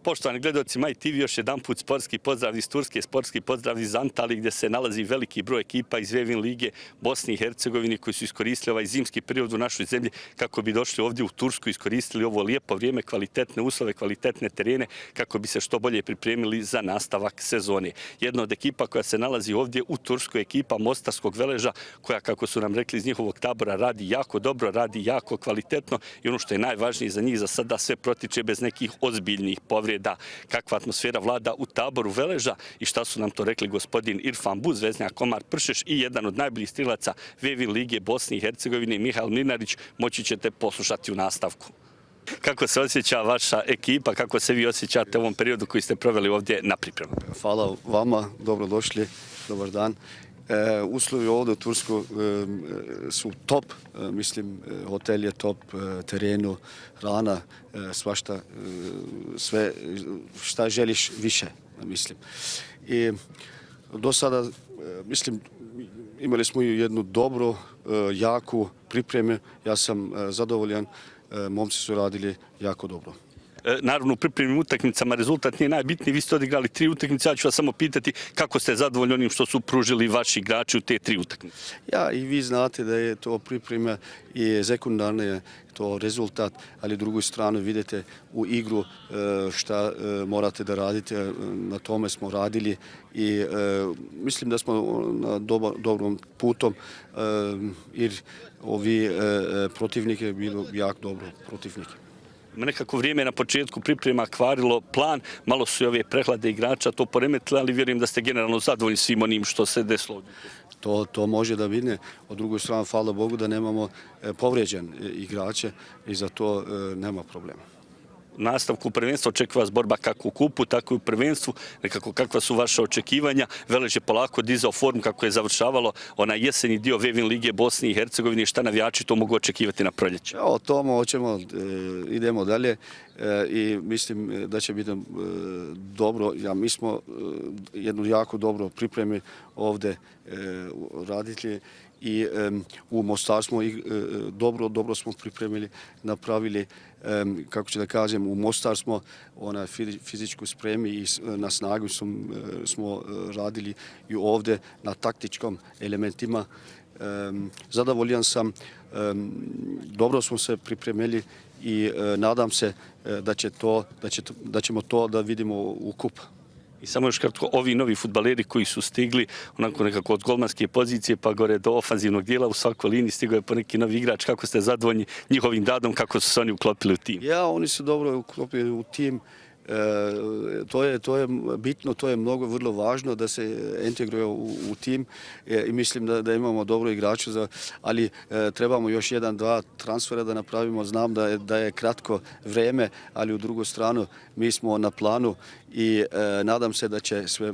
Poštovani gledaoci Maj TV, još jedan put sportski pozdrav iz Turske, sportski pozdrav iz Antalije gdje se nalazi veliki broj ekipa iz Vevin lige Bosne i Hercegovine koji su iskoristili ovaj zimski period u našoj zemlji kako bi došli ovdje u Tursku, iskoristili ovo lijepo vrijeme, kvalitetne uslove, kvalitetne terene kako bi se što bolje pripremili za nastavak sezone. Jedna od ekipa koja se nalazi ovdje u Turskoj, ekipa Mostarskog Veleža, koja, kako su nam rekli iz njihovog tabora, radi jako dobro, radi jako kvalitetno i ono što je najvažnije za njih za sada, sve protiče bez nekih ozbiljnih povreda. Kakva atmosfera vlada u taboru Veleža i šta su nam to rekli gospodin Irfan Buz, veznjak Omar Pršeš i jedan od najboljih strilaca Vevin lige Bosne i Hercegovine, Mihael Mlinarić, moći ćete poslušati u nastavku. Kako se osjeća vaša ekipa, kako se vi osjećate u ovom periodu koji ste proveli ovdje na pripremu? Hvala vama, dobrodošli, dobar dan. Uslovi ovdje u Tursku su top, mislim, hotel je top, terenu, hrana, svašta, sve šta želiš više, mislim. I do sada, mislim, imali smo jednu dobru, jaku pripremu, ja sam zadovoljan, momci su radili jako dobro. Naravno, u pripremnim utakmicama rezultat nije najbitniji. Vi ste odigrali 3 utakmice. Ja ću vas samo pitati kako ste zadovoljni onim što su pružili vaši igrači u te 3 utakmice. Ja, i vi znate da je to priprema i sekundarno je to rezultat, ali drugu stranu vidite u igru šta morate da radite. Na tome smo radili i mislim da smo na dobrom putom jer ovi protivnike je bilo jako dobro protivnike. Nekako vrijeme na početku priprema kvarilo plan, malo su i ove prehlade igrača to poremetile, ali vjerujem da ste generalno zadovoljni svim onim što se desilo. To može da vidne. Od drugoj strane, hvala Bogu da nemamo povrijeđen igrače i za to nema problema. U nastavku prvenstva očekuje vas borba kako u kupu, tako i u prvenstvu. Nekako kakva su vaše očekivanja? Velež je polako dizao formu kako je završavalo onaj jeseni dio Vevin lige Bosne i Hercegovine i šta navijači to mogu očekivati na proljeće? O tome hoćemo, idemo dalje i mislim da će biti dobro. Mi smo jednu jako dobro pripremi ovdje radili i u Mostar smo dobro smo pripremili, napravili, kako ću da kažem, u Mostar smo fizičku spremi i na snagu smo radili i ovdje na taktičkom elementima. Zadovoljan sam, dobro smo se pripremili i nadam se da ćemo to da vidimo u kupu. I samo još kratko, ovi novi fudbaleri koji su stigli onako nekako od golmanske pozicije pa gore do ofanzivnog dijela, u svakoj liniji stigao je po neki novi igrač. Kako ste zadovoljni njihovim radom, kako su se oni uklopili u tim? Ja, oni su dobro uklopili u tim. To je bitno, to je mnogo vrlo važno da se integruju u tim i mislim da imamo dobro igrače, ali trebamo još 1-2 transfera da napravimo. Znam da je kratko vrijeme, ali u drugu stranu mi smo na planu i nadam se da će sve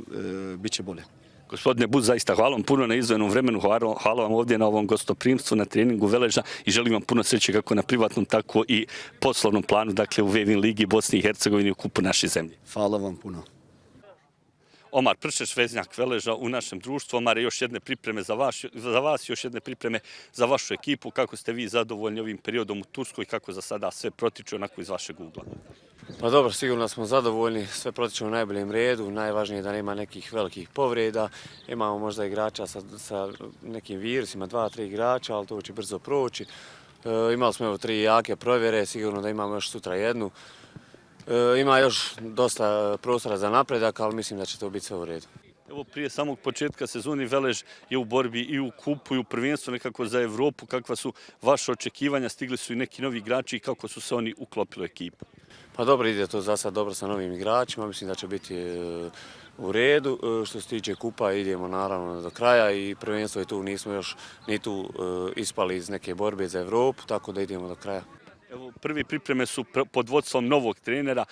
biti bolje. Gospodine Buz, zaista hvala vam puno na izdvojenom vremenu, hvala vam ovdje na ovom gostoprimstvu, na treningu Veleža i želim vam puno sreće kako na privatnom, tako i poslovnom planu, dakle u Vevin ligi Bosne i Hercegovine u kupu naše zemlje. Hvala vam puno. Omar Pršeš, veznjak Veleža u našem društvu. Omar, još jedne pripreme za vas, još jedne pripreme za vašu ekipu. Kako ste vi zadovoljni ovim periodom u Turskoj i kako za sada sve protiče onako iz vašeg ugla? Pa dobro, sigurno smo zadovoljni, sve protiče u najboljem redu, najvažnije je da nema nekih velikih povreda, imamo možda igrača sa nekim virusima, 2-3 igrača, ali to će brzo proći. Imali smo 3 jake provjere, sigurno da imamo još sutra jednu. Ima još dosta prostora za napredak, ali mislim da će to biti sve u redu. Evo, prije samog početka sezoni Velež je u borbi i u kupu i u prvenstvu nekako za Evropu. Kakva su vaše očekivanja? Stigli su i neki novi igrači i kako su se oni uklopili u ekipu? Pa dobro, ide to za sad dobro sa novim igračima, mislim da će biti u redu. Što se tiče kupa, idemo naravno do kraja i prvenstvo je tu, nismo još ni tu ispali iz neke borbe za Evropu, tako da idemo do kraja. Evo, prvi pripreme su pod vodstvom novog trenera,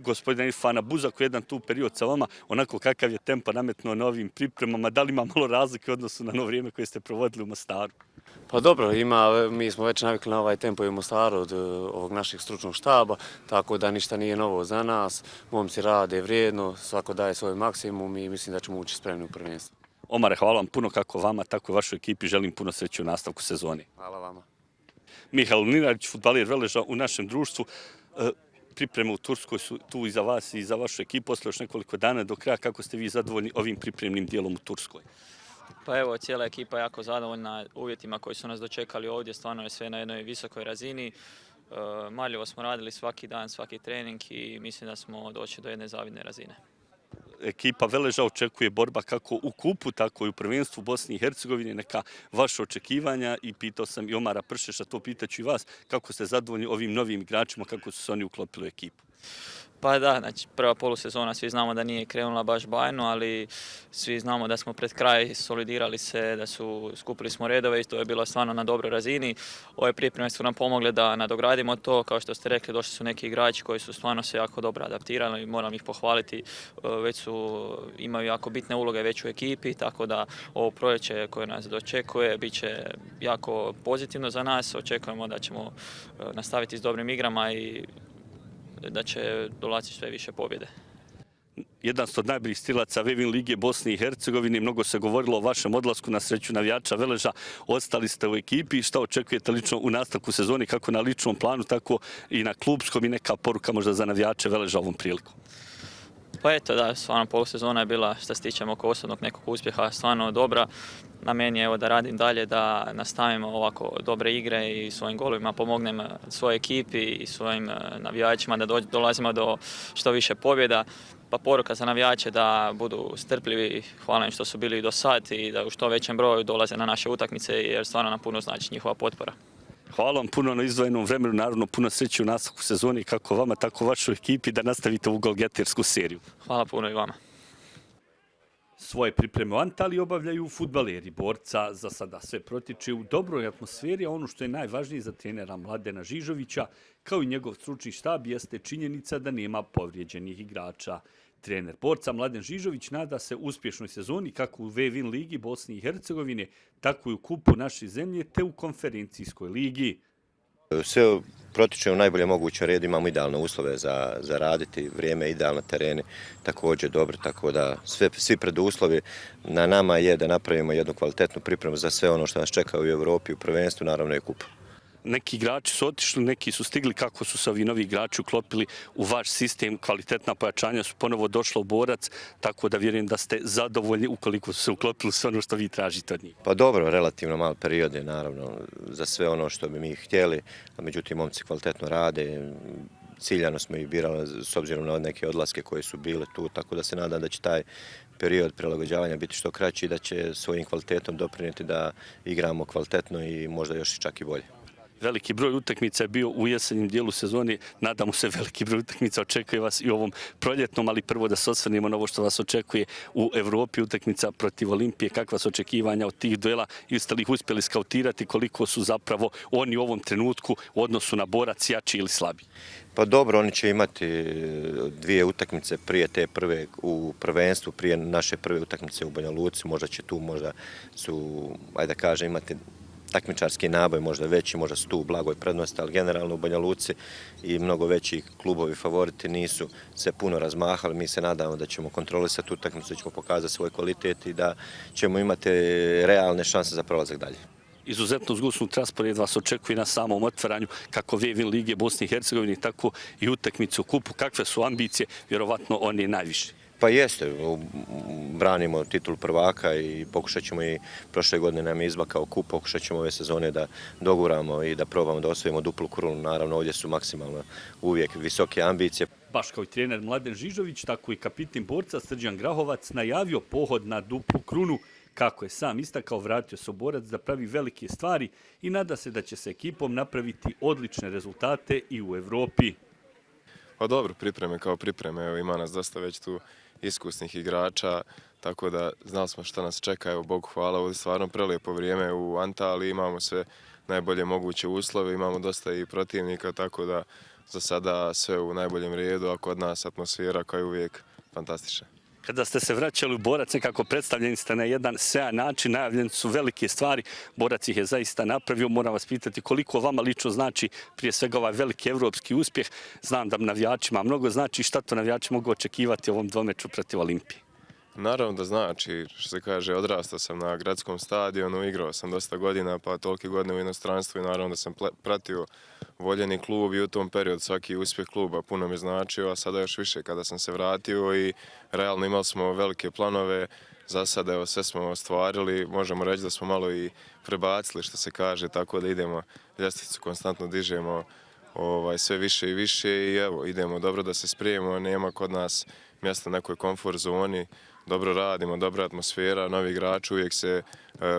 gospodina Irfana Buza, koji je jedan tu period sa vama, onako kakav je tempo nametnuo na ovim pripremama, da li ima malo razlike u odnosu na ono vrijeme koje ste provodili u Mostaru? Pa dobro, mi smo već navikli na ovaj tempo i u Mostaru od ovog našeg stručnog štaba, tako da ništa nije novo za nas, momci rade vrijedno, svako daje svoj maksimum i mislim da ćemo ući spremni u prvenstvo. Omare, hvala vam puno kako vama, tako i vašoj ekipi, želim puno sreće u nastavku sezone. Hvala vama. Mihael Mlinarić, fudbaler Veleža u našem društvu. pripreme u Turskoj su tu i za vas i za vašu ekipu, ostalo još nekoliko dana do kraja. Kako ste vi zadovoljni ovim pripremnim dijelom u Turskoj? Pa evo, cijela ekipa je jako zadovoljna uvjetima koji su nas dočekali ovdje, stvarno je sve na jednoj visokoj razini. Marljivo smo radili svaki dan, svaki trening i mislim da smo došli do jedne zavidne razine. Ekipa Veleža očekuje borba kako u kupu, tako i u prvenstvu Bosni i Hercegovine. Neka vaše očekivanja, i pitao sam i Omara Pršeša, to pitaću i vas, kako ste zadovoljni ovim novim igračima, kako su se oni uklopili u ekipu? Pa da, znači prva polusezona svi znamo da nije krenula baš bajno, ali svi znamo da smo pred kraj solidirali se, skupili smo redove i to je bilo stvarno na dobroj razini. Ove pripreme su nam pomogle da nadogradimo to, kao što ste rekli, došli su neki igrači koji su stvarno se jako dobro adaptirali i moram ih pohvaliti, imaju jako bitne uloge već u ekipi, tako da ovo proljeće koje nas dočekuje bit će jako pozitivno za nas, očekujemo da ćemo nastaviti s dobrim igrama i da će dolaziti sve više pobjede. Jedan ste od najboljih strilaca Vevin lige Bosne i Hercegovine. Mnogo se govorilo o vašem odlasku, na sreću navijača Veleža. Ostali ste u ekipi. Šta očekujete lično u nastavku sezoni, kako na ličnom planu, tako i na klubskom, i neka poruka možda za navijače Veleža ovom prilikom? Pa eto da, stvarno polusezona je bila, što se tiče oko osobnog nekog uspjeha, stvarno dobra. Na meni je evo da radim dalje, da nastavimo ovako dobre igre i svojim golovima pomognem svojoj ekipi i svojim navijačima da dolazimo do što više pobjeda. Pa poruka za navijače da budu strpljivi, hvala im što su bili do sad i da u što većem broju dolaze na naše utakmice jer stvarno nam puno znači njihova potpora. Hvala vam puno na izdvojenom vremenu, naravno puno sreće u nastavku sezoni, kako vama, tako vašoj ekipi, da nastavite ovu golgetersku seriju. Hvala puno i vama. Svoje pripreme u Antaliji obavljaju fudbaleri Borca. Za sada sve protiče u dobroj atmosferi, a ono što je najvažnije za trenera Mladena Žižovića, kao i njegov stručni štab, jeste činjenica da nema povrijeđenih igrača. Trener Borca Mladen Žižović nada se uspješnoj sezoni kako u Vevin ligi Bosne i Hercegovine, tako i u kupu naše zemlje te u konferencijskoj ligi. Sve protiče u najbolje mogućem redu, imamo idealne uslove za raditi, vrijeme je idealno, tereni također dobro, tako da svi preduslovi na nama je da napravimo jednu kvalitetnu pripremu za sve ono što nas čeka u Europi, u prvenstvu, naravno i kupu. Neki igrači su otišli, neki su stigli. Kako su se ovi novi igrači uklopili u vaš sistem? Kvalitetna pojačanja su ponovo došla u Borac, tako da vjerujem da ste zadovoljni ukoliko su se uklopili sve ono što vi tražite od njih. Pa dobro, relativno mal period je naravno za sve ono što bi mi htjeli, a međutim momci kvalitetno rade, ciljano smo ih birali s obzirom na neke odlaske koje su bile tu, tako da se nadam da će taj period prilagođavanja biti što kraći i da će svojim kvalitetom doprinijeti da igramo kvalitetno i možda još čak i bolje. Veliki broj utakmica je bio u jesenjem dijelu sezoni. Nadamo se veliki broj utakmica očekuje vas i u ovom proljetnom, ali prvo da se osvrnemo na ovo što vas očekuje u Evropi, utakmica protiv Olimpije. Kakva su očekivanja od tih duela? Jeste li ih uspjeli skautirati? Koliko su zapravo oni u ovom trenutku u odnosu na Borac jači ili slabi? Pa dobro, oni će imati dvije utakmice prije te prve u prvenstvu, prije naše prve utakmice u Banja Luci. Možda će tu, možda su, ajde da kažem, imati takmičarski naboj, možda veći, možda su tu u blagoj prednosti, ali generalno u Banja Luci i mnogo veći klubovi favoriti nisu se puno razmahali. Mi se nadamo da ćemo kontrolisati utakmicu, da ćemo pokazati svoj kvalitet i da ćemo imati realne šanse za prolazak dalje. Izuzetno zgusnut raspored vas očekuje na samom otvaranju, kako Vevin lige Bosne i Hercegovine, tako i utakmicu u kupu. Kakve su ambicije? Vjerovatno one najviše. Pa jeste, branimo titul prvaka i pokušat ćemo, i prošle godine nam je izmakao kup, pokušat ćemo ove sezone da doguramo i da probamo da osvojimo duplu krunu. Naravno, ovdje su maksimalno uvijek visoke ambicije. Baš kao i trener Mladen Žižović, tako i kapitan Borca Srđan Grahovac najavio pohod na duplu krunu. Kako je sam istakao, vratio se u Borac da pravi velike stvari i nada se da će se ekipom napraviti odlične rezultate i u Evropi. Pa dobro, pripreme kao pripreme, evo ima nas dosta već tu iskusnih igrača, tako da znali smo šta nas čeka, evo Bogu hvala, ovdje stvarno prelijepo vrijeme u Antaliji, imamo sve najbolje moguće uslove, imamo dosta i protivnika, tako da za sada sve u najboljem redu, a kod nas atmosfera kao i uvijek fantastična. Kada ste se vraćali u Borac, nekako predstavljeni ste na jedan sjajan način, najavljeni su velike stvari, Borac ih je zaista napravio. Moram vas pitati koliko vama lično znači prije svega ovaj veliki evropski uspjeh. Znam da navijačima mnogo znači. Šta to navijači mogu očekivati u ovom dvomeču protiv Olimpije? Naravno da znači, što se kaže, odrastao sam na gradskom stadionu, igrao sam dosta godina, pa tolike godine u inostranstvu i naravno da sam pratio voljeni klub i u tom periodu svaki uspjeh kluba puno mi je značio, a sada još više kada sam se vratio i realno imali smo velike planove, za sada evo sve smo ostvarili, možemo reći da smo malo i prebacili što se kaže, tako da idemo, ljestvicu konstantno dižemo sve više i više i evo idemo dobro da se sprijemo, nema kod nas mjesta nekoj komfort zoni, dobro radimo, dobra atmosfera, novi igrači uvijek se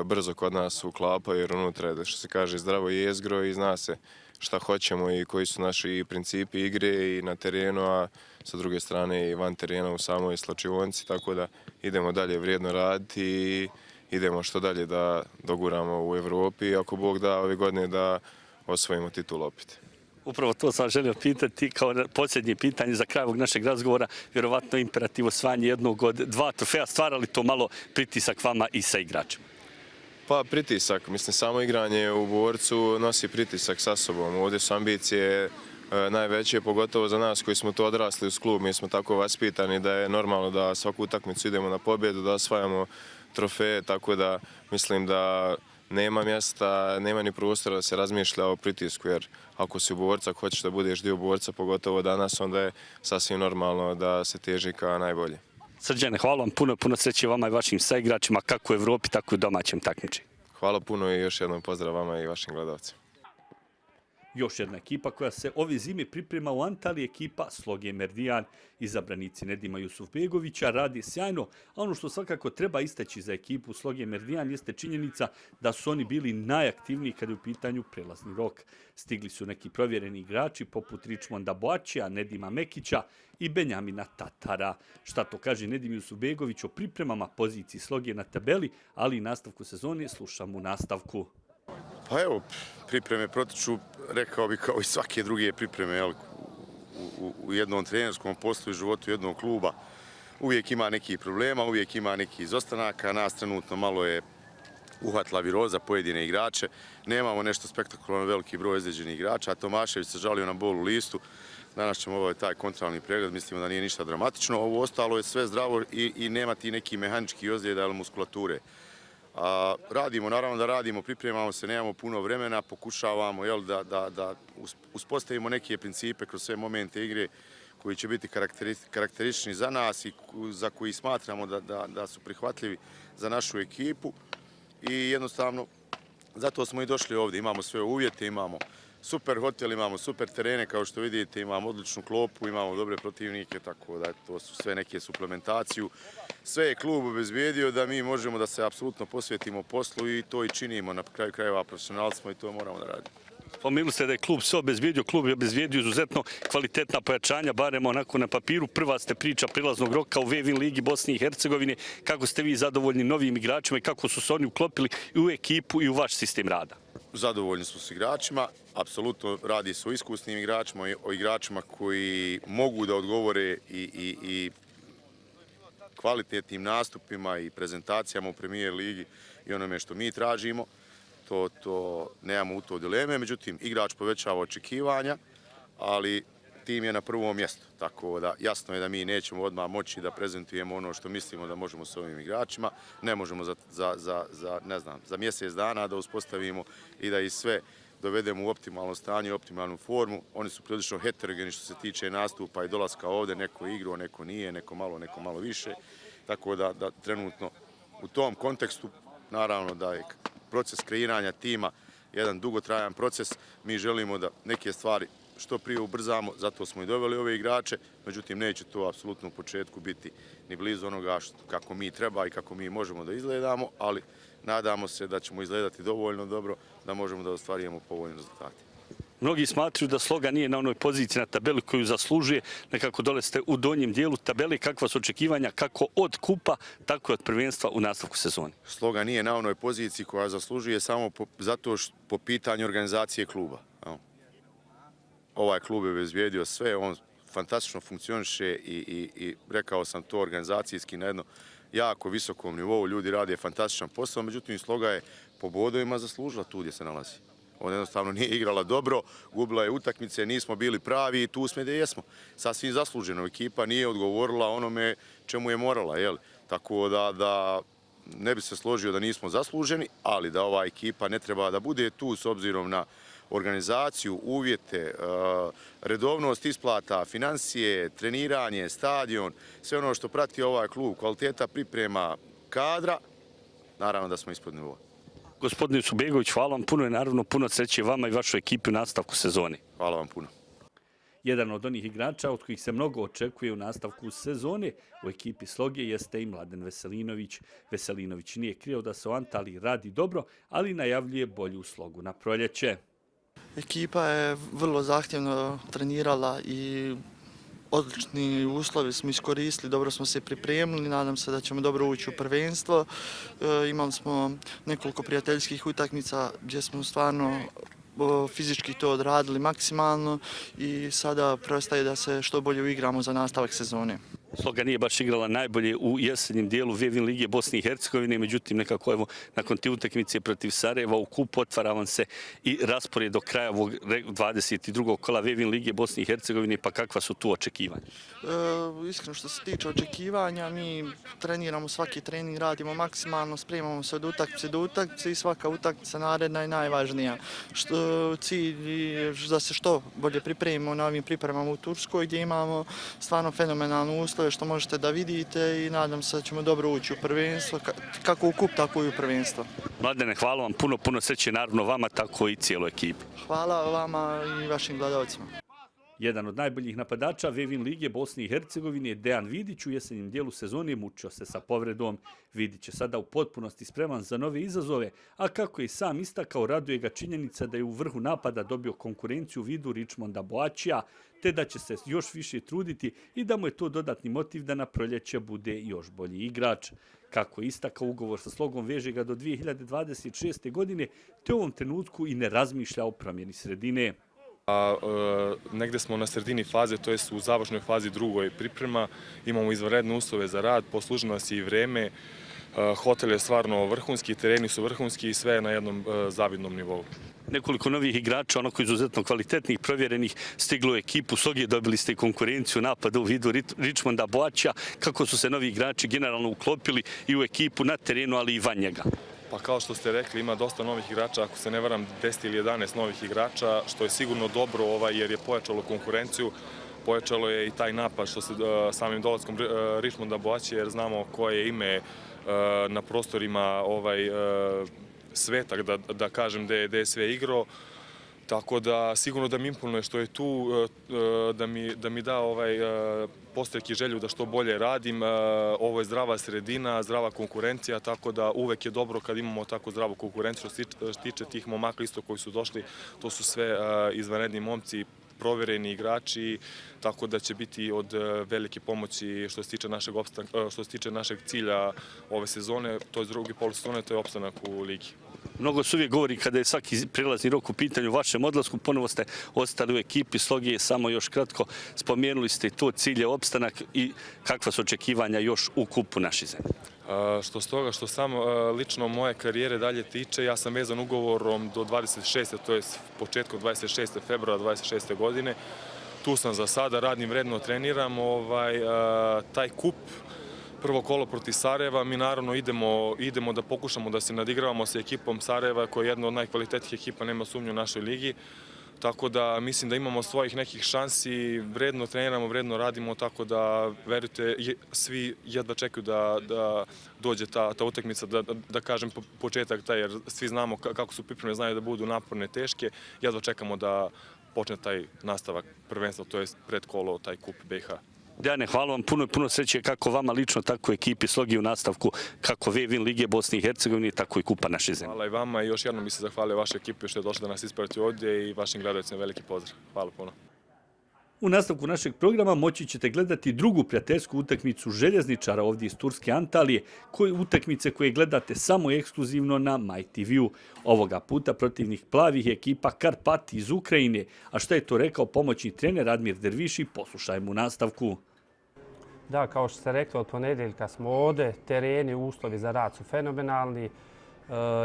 brzo kod nas uklapaju jer unutra je, što se kaže, zdravo jezgro i zna se šta hoćemo i koji su naši principi igre i na terenu, a sa druge strane i van terena u samoj slačionici, tako da idemo dalje vrijedno raditi i idemo što dalje da doguramo u Europi i ako Bog da ove godine da osvojimo titul opet. Upravo to sam želio pitati kao posljednje pitanje za kraj ovog našeg razgovora. Vjerovatno imperativ osvajanje jednog od 2 trofeja. Stvara li to malo pritisak vama i sa igračima? Pa pritisak, mislim samo igranje u Borcu nosi pritisak sa sobom. Ovdje su ambicije najveće, pogotovo za nas koji smo to odrasli uz klub. Mi smo tako vaspitani da je normalno da svaku utakmicu idemo na pobjedu, da osvajamo trofeje, tako da mislim da nema mjesta, nema ni prostora da se razmišlja o pritisku, jer ako si u Borcu, ako hoćeš da budeš dio Borca, pogotovo danas, onda je sasvim normalno da se teži ka najbolje. Srđane, hvala vam puno sreće vama i vašim saigračima, kako u Evropi, tako i u domaćem takmičenju. Hvala puno i još jednom pozdrav vama i vašim gledalcima. Još jedna ekipa koja se ove zime priprema u Antaliji, ekipa Sloge Merdijan. Izabranici Nedima Jusufbegovića radi sjajno, a ono što svakako treba istaći za ekipu Sloge Merdijan jeste činjenica da su oni bili najaktivniji kada je u pitanju prelazni rok. Stigli su neki provjereni igrači poput Richmonda Boačija, Nedima Mekića i Benjamina Tatara. Šta to kaže Nedim Jusufbegović o pripremama poziciji Sloge na tabeli, ali i nastavku sezone slušamo u nastavku. Pa evo, pripreme protiču, rekao bih, kao i svake druge pripreme, jel, u jednom trenerskom poslu i životu jednog kluba. Uvijek ima nekih problema, uvijek ima nekih izostanaka. Nas trenutno malo je uhvatila viroza pojedine igrače. Nemamo nešto spektakularno veliki broj ozlijeđenih igrača, a Tomašević se žalio na bol u listu. Danas ćemo obaviti taj kontrolni pregled, mislimo da nije ništa dramatično. Ovo ostalo je sve zdravo i nema ti neki mehanički ozljeda ili muskulature. Radimo, naravno da radimo, pripremamo se, nemamo puno vremena, pokušavamo da uspostavimo neke principe kroz sve momente igre koji će biti karakteristični za nas i za koji smatramo da su prihvatljivi za našu ekipu i jednostavno zato smo i došli ovdje, imamo sve uvjete, imamo super hotel, imamo super terene, kao što vidite, imamo odličnu klopu, imamo dobre protivnike, tako da to su sve neke suplementaciju. Sve je klub obezbijedio da mi možemo da se apsolutno posvetimo poslu i to i činimo, na kraju krajeva profesionalci smo i to moramo da radimo. Spomenuli ste da je klub sve obezbijedio, klub je obezbijedio izuzetno kvalitetna pojačanja, barem onako na papiru. Prva ste priča prilaznog roka u Vevin ligi Bosne i Hercegovine. Kako ste vi zadovoljni novim igračima i kako su se oni uklopili i u ekipu i u vaš sistem rada? Zadovoljni smo s igračima, apsolutno radi se o iskusnim igračima, o igračima koji mogu da odgovore i kvalitetnim nastupima i prezentacijama u Premier ligi i onome što mi tražimo. To nemamo u to dileme, međutim igrač povećava očekivanja, ali tim je na prvom mjestu. Tako da jasno je da mi nećemo odmah moći da prezentujemo ono što mislimo da možemo s ovim igračima. Ne možemo za mjesec dana da uspostavimo i da ih sve dovedemo u optimalno stanje, u optimalnu formu. Oni su prilično heterogeni što se tiče nastupa i dolaska ovdje. Neko je igrao, neko nije, neko malo više. Tako da trenutno u tom kontekstu naravno da je proces kreiranja tima jedan dugotrajan proces. Mi želimo da neke stvari što prije ubrzamo, zato smo i doveli ove igrače, međutim neće to apsolutno u početku biti ni blizu onoga kako mi treba i kako mi možemo da izgledamo, ali nadamo se da ćemo izgledati dovoljno dobro da možemo da ostvarujemo povoljne rezultate. Mnogi smatruju da Sloga nije na onoj poziciji na tabeli koju zaslužuje, nekako dole ste u donjem dijelu tabeli. Kakva su očekivanja kako od kupa, tako i od prvenstva u nastavku sezone? Sloga nije na onoj poziciji koja zaslužuje samo zato što po pitanju organizacije kluba. Ovaj klub je obezbijedio sve, on fantastično funkcioniše i rekao sam to organizacijski na jednom jako visokom nivou, ljudi rade fantastičan posao, međutim Sloga je po bodovima zaslužila tu gdje se nalazi. Ona jednostavno nije igrala dobro, gubila je utakmice, nismo bili pravi i tu smo gdje jesmo. Sasvim zasluženo, ekipa nije odgovorila onome čemu je morala. Tako da ne bi se složio da nismo zasluženi, ali da ova ekipa ne treba da bude tu s obzirom na organizaciju, uvjete, redovnost isplata, financije, treniranje, stadion, sve ono što prati ovaj klub, kvaliteta priprema kadra, naravno da smo ispod nivoa. Gospodine Subegović, hvala vam puno i naravno puno sreće vama i vašoj ekipi u nastavku sezone. Hvala vam puno. Jedan od onih igrača od kojih se mnogo očekuje u nastavku sezone u ekipi Sloge jeste i Mladen Veselinović. Veselinović nije krio da se u Antaliji radi dobro, ali najavljuje bolju Slogu na proljeće. Ekipa je vrlo zahtjevno trenirala i odlični uslovi smo iskoristili, dobro smo se pripremili, nadam se da ćemo dobro ući u prvenstvo. Imali smo nekoliko prijateljskih utakmica gdje smo stvarno fizički to odradili maksimalno i sada preostaje da se što bolje uigramo za nastavak sezone. Sloga nije baš igrala najbolje u jesenjem dijelu Vevin lige Bosne i Hercegovine, međutim nekako evo nakon te utakmice protiv Sarajeva u kupu otvara vam se i raspored do kraja ovog 22. kola Vevin lige Bosne i Hercegovine, pa kakva su tu očekivanja? Iskreno što se tiče očekivanja, mi treniramo svaki trening, radimo maksimalno, spremamo se od utakmice do utakmice i svaka utakmica naredna je najvažnija. Cilj je da se što bolje pripremimo na ovim pripremama u Turskoj gdje imamo stvarno fenomenalnu uslove što možete da vidite i nadam se da ćemo dobro ući u prvenstvo, kako u kup, tako i u prvenstvo. Mladene, hvala vam puno sreće naravno vama, tako i cijeloj ekipi. Hvala vama i vašim gledalcima. Jedan od najboljih napadača Vevin lige Bosne i Hercegovine je Dejan Vidić. U jesenjem dijelu sezone mučio se sa povredom. Vidić je sada u potpunosti spreman za nove izazove, a kako je sam istakao, raduje ga činjenica da je u vrhu napada dobio konkurenciju u vidu Richmonda Boačija, te da će se još više truditi i da mu je to dodatni motiv da na proljeće bude još bolji igrač. Kako je istakao, ugovor sa Slogom veže ga do 2026. godine, te u ovom trenutku i ne razmišlja o promjeni sredine. Negde smo na sredini faze, to jest u završnoj fazi drugoj priprema. Imamo izvanredne uslove za rad, poslužilo nas je i vreme. Hotel je stvarno vrhunski, tereni su vrhunski i sve je na jednom zavidnom nivou. Nekoliko novih igrača, onako izuzetno kvalitetnih, provjerenih, stiglo u ekipu Sloge, dobili ste konkurenciju napada u vidu Richmonda Boačija. Kako su se novi igrači generalno uklopili i u ekipu na terenu, ali i van njega? Pa kao što ste rekli, ima dosta novih igrača, ako se ne varam 10 ili 11 novih igrača, što je sigurno dobro jer je pojačalo konkurenciju, pojačalo je i taj napad što se samim dolaskom Richmonda Boačija, jer znamo koje je ime na prostorima sveta, da kažem da je sve igrao. Tako da sigurno da mi imponuje što je tu, da mi da postrek i želju da što bolje radim. Ovo je zdrava sredina, zdrava konkurencija, tako da uvek je dobro kad imamo tako zdravu konkurenciju. Što se tiče tih momaka isto koji su došli, to su sve izvanredni momci, provjereni igrači, tako da će biti od velike pomoći što se tiče našeg cilja ove sezone, to je drugi polusezone, to je opstanak u ligi. Mnogo se uvijek govori kada je svaki prelazni rok u pitanju u vašem odlasku, ponovo ste ostali u ekipi Sloge, samo još kratko spomenuli ste to, cilj je opstanak i kakva su očekivanja još u kupu naše zemlje? Što s toga, što samo lično moje karijere dalje tiče, ja sam vezan ugovorom do 26. to je početkom 26. februara 26. godine. Tu sam za sada, radim vredno, treniram. Taj kup, prvo kolo protiv Sarajeva, mi naravno idemo da pokušamo da se nadigravamo sa ekipom Sarajeva, koja je jedna od najkvalitetnijih ekipa, nema sumnju u našoj ligi. Tako da mislim da imamo svojih nekih šansi, vredno treniramo, vredno radimo, tako da verujte, svi jedva čekaju da dođe ta utakmica, da kažem početak taj, jer svi znamo kako su pripreme, znaju da budu naporne, teške, jedva čekamo da počne taj nastavak prvenstva, to je predkolo, taj kup BiH. Dejane, hvala vam puno sreće kako vama lično, tako i ekipi Slogi u nastavku, kako Vevin lige Bosne i Hercegovine, tako i kupa naše zemlje. Hvala i vama i još jednom bi se zahvalio vašoj ekipi što je došla da nas isprati ovdje i vašim gledalcima veliki pozdrav. Hvala puno. U nastavku našeg programa moći ćete gledati drugu prijateljsku utakmicu željezničara ovdje iz Turske Antalije, utakmice koje gledate samo ekskluzivno na MyTV-u. Ovoga puta protivnik plavih je ekipa Karpati iz Ukrajine, a šta je to rekao pomoćni trener Admir Derviši, poslušajmo u nastavku. Da, kao što ste rekli, od ponedjeljka smo ovdje, tereni, uslovi za rad su fenomenalni,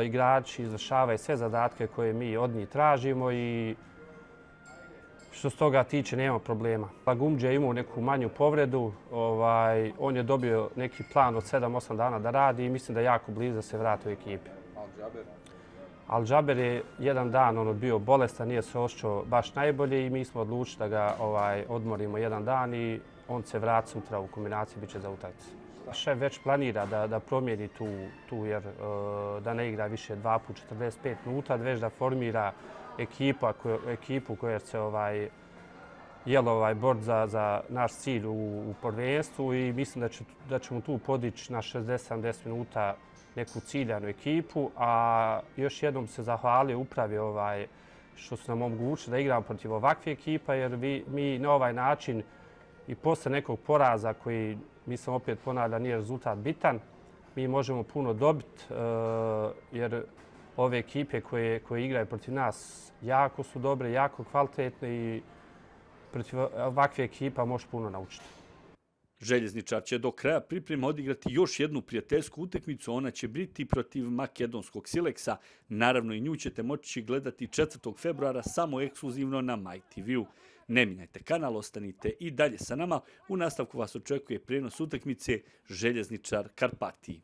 igrači izvršavaju sve zadatke koje mi od njih tražimo i Što se toga tiče, nema problema. Lagumdže je imao neku manju povredu, on je dobio neki plan od 7-8 dana da radi i mislim da je jako blizu da se vrati u ekipi. Al-Džaber je jedan dan bio bolestan, nije se osjećao baš najbolje i mi smo odlučili da ga odmorimo jedan dan i on će se vrati sutra u kombinaciji, bit će za utakmicu. Šef već planira da promijeni tu jer da ne igra više 2 puta 45 minuta, već da formira ekipu koja će bord za naš cilj u prvenstvu i mislim da ćemo tu podići na 60-70 minuta neku ciljanu ekipu, a još jednom se zahvalio upravi što su nam omogućili da igramo protiv ovakve ekipa, jer mi na ovaj način i posle nekog poraza koji, mislim opet ponavljam, nije rezultat bitan, mi možemo puno dobiti jer ove ekipe koje igraju protiv nas jako su dobre, jako kvalitetne i protiv ovakve ekipa može puno naučiti. Željezničar će do kraja priprema odigrati još jednu prijateljsku utakmicu, ona će biti protiv makedonskog Sileksa. Naravno i nju ćete moći gledati 4. februara samo ekskluzivno na MyTV-u. Ne mijenjajte kanal, ostanite i dalje sa nama. U nastavku vas očekuje prijenos utakmice Željezničar Karpatiji.